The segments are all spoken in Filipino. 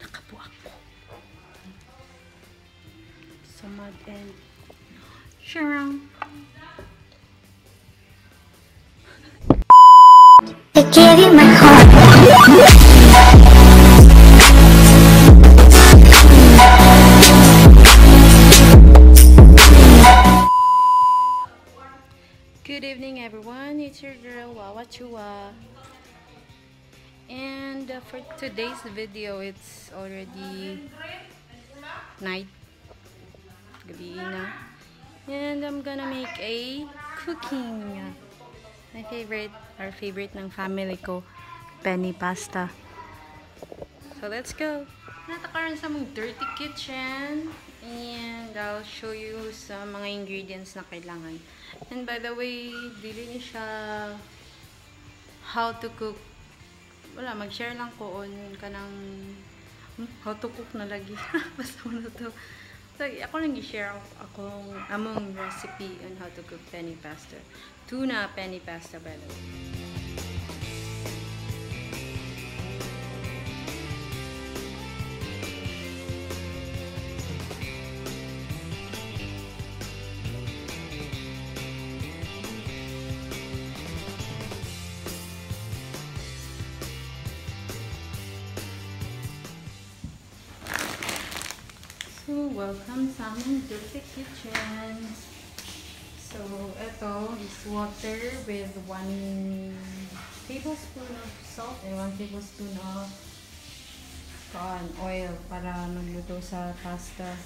Nakapo ako. Sa mud and sure. I gave you my heart. Good evening, everyone. It's your girl Wawa. And for today's video, it's already night. Gabi na. And I'm gonna make a cooking. My favorite, our favorite ng family ko, penne pasta. So let's go. Natakaroon sa mong dirty kitchen. And I'll show you sa mga ingredients na kailangan. And by the way, dili ni siya how to cook. Wala, mag-share lang ko on kanang how to cook na lagi. Basta mo na to. So, ako lang i-share akong among recipe on how to cook penne pasta. Tuna penne pasta, by the way. So, welcome sa aming dirty kitchen. So, ito is water with 1 tablespoon of salt and 1 tablespoon of oil para magluto sa pasta.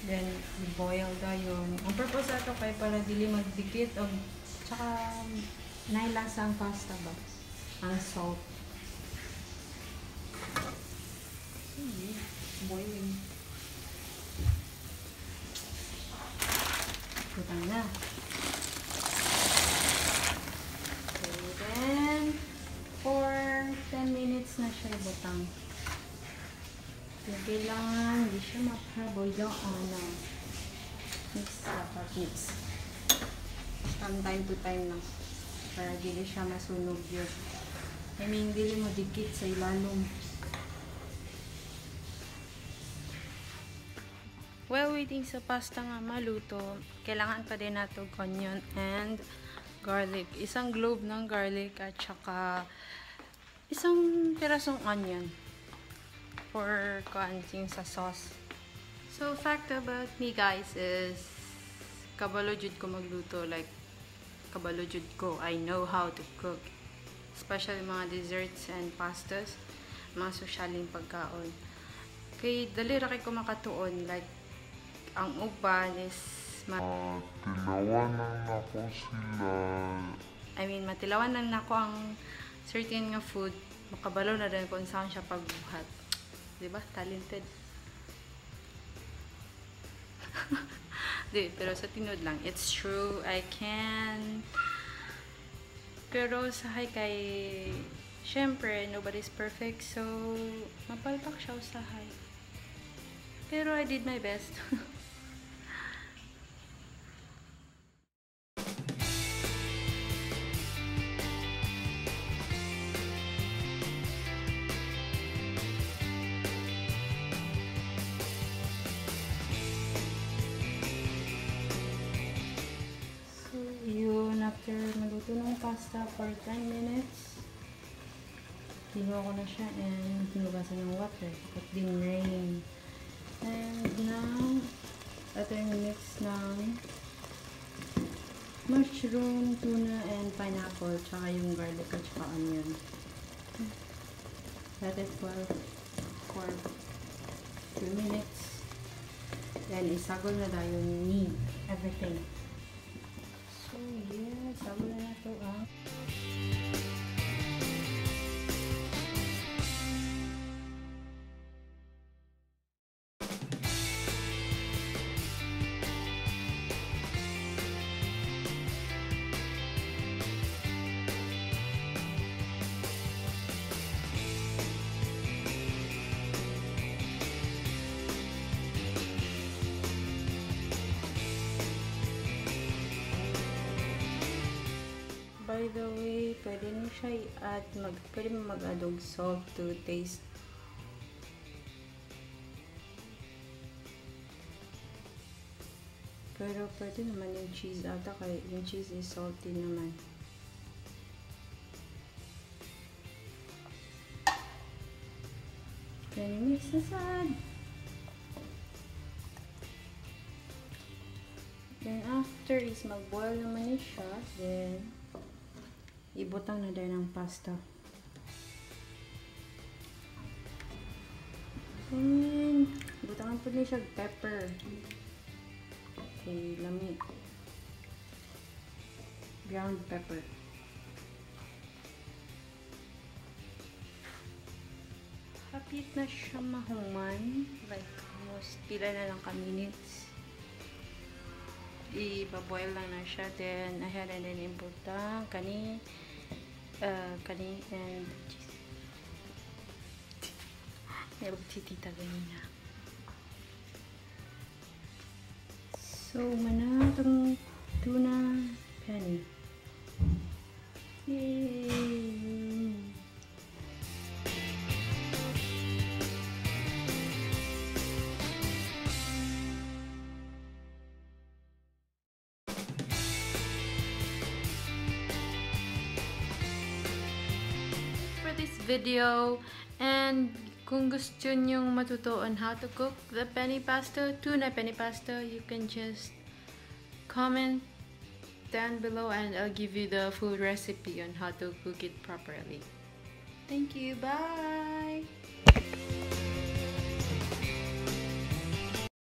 Then, boil dayon. Ang purpose ito kay para dili magdikit o tsaka nailasa ang pasta ba? Ang salt. Boiling. Butang na. So, then, for 10 minutes na siya butang. So, kailangan hindi siya mapaboy yung mix dapat mix. From time to time lang. Para hindi siya masunog yun. I mean, hindi mo dikit sa ilalong. While waiting sa pasta nga maluto, kailangan pa din nato onion and garlic. Isang globe ng garlic at saka isang pirasong onion for kuanting sa sauce. So, fact about me guys is kabalo jud ko magluto. Like, kabalo jud ko. I know how to cook. Especially mga desserts and pastas. Mga sosyaling pagkaon. Kay dali ra kay ko makatuon. Like, ang uban is matilawanan ako sila. I mean, matilawanan nako ang certain nga food. Makabalo na rin kung saan siya pagbuhat. Diba? Talented. Di, pero sa tinod lang. It's true. I can. Pero sa kay syempre, nobody's perfect. So, mapalpak siya usahay. Pero I did my best. After maluto ng pasta for 10 minutes, kinuha ko na siya and hinugasan ng water. At din rain. And now, ito yung mix ng mushroom, tuna, and pineapple. Tsaka yung garlic at tsaka onion. Let it boil for 2 minutes. Then, isagol na tayo ni everything. So, yeah, sabon na ito By the way, pwede nyo siya i-add, pwede mo mag-add og salt to taste. Pero pwede naman yung cheese ata, kaya yung cheese is salty naman. Then mix aside. Then after is mag-boil naman siya. Then ibutang na din ng pasta. Then butangan po niya siya pepper. Okay, lami. Ground pepper. Hapit na siya mahuman. Like, almost pila na lang ka minutes. Iba-boil lang na siya. Then, ahead and then ibutang kani and cheese. Meron si tita ganina. So, mana itong tuna penne. Yay! For this video, and kung gusto nyong matuto on how to cook the penne pasta, tuna penne pasta, you can just comment down below and I'll give you the full recipe on how to cook it properly. Thank you, bye!